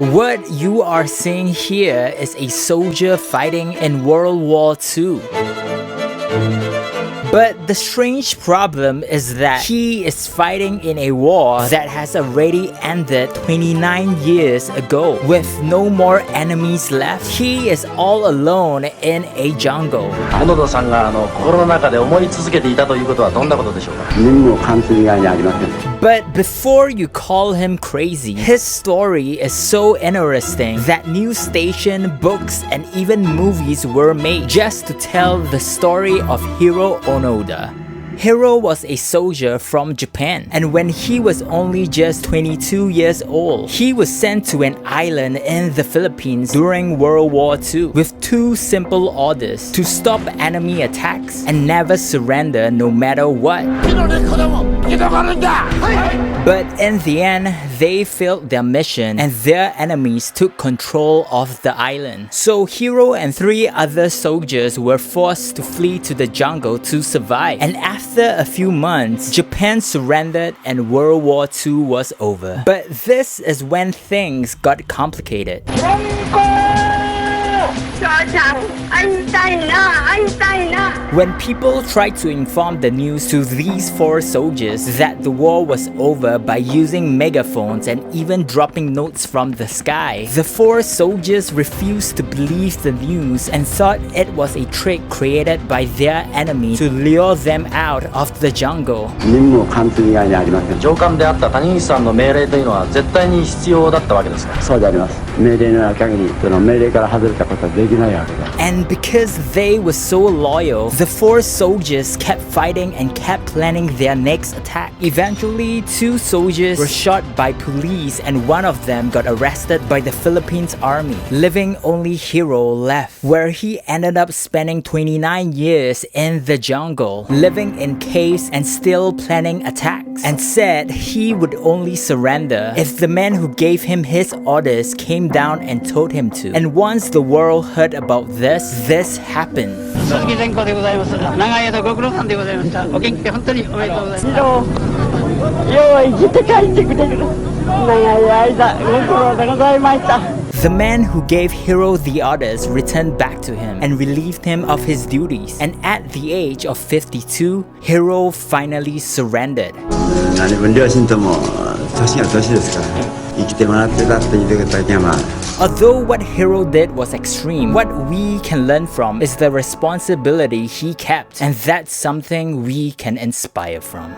What you are seeing here is a soldier fighting in World War II. But the strange problem is that he is fighting in a war that has already ended 29 years ago. With no more enemies left, he is all alone in a jungle. 小野田さんが心の中で思い続けていたということはどんなことでしょうか。何も感じ以外にありません。 But before you call him crazy, his story is so interesting that news station, books, and even movies were made just to tell the story of Hiroo Onada. Hiroo was a soldier from Japan, and when he was only just 22 years old, he was sent to an island in the Philippines during World War II with two simple orders: to stop enemy attacks and never surrender no matter what. But in the end, they failed their mission and their enemies took control of the island. So Hiroo and 3 other soldiers were forced to flee to the jungle to survive. And after a few months, Japan surrendered and World War II was over. But this is when things got complicated. When people tried to inform the news to these 4 soldiers that the war was over by using megaphones and even dropping notes from the sky, the 4 soldiers refused to believe the news and thought it was a trick created by their enemy to lure them out of the jungle. 何も感じ以外にありません。上官であった谷口さんの命令というのは絶対に必要だったわけですか。そうであります。命令の限り、その命令から外れたことはできないわけです。 And because they were so loyal, the 4 soldiers kept fighting and kept planning their next attack. Eventually, 2 soldiers were shot by police and one of them got arrested by the Philippines army, leaving only Hiroo left, where he ended up spending 29 years in the jungle, living in caves and still planning attacks, and said he would only surrender if the man who gave him his orders came down and told him to. And once the world heard about this happened. The man who gave Hiroo the orders returned back to him and relieved him of his duties. And at the age of 52, Hiroo finally surrendered. Although what Hiroo did was extreme, what we can learn from is the responsibility he kept, and that's something we can inspire from.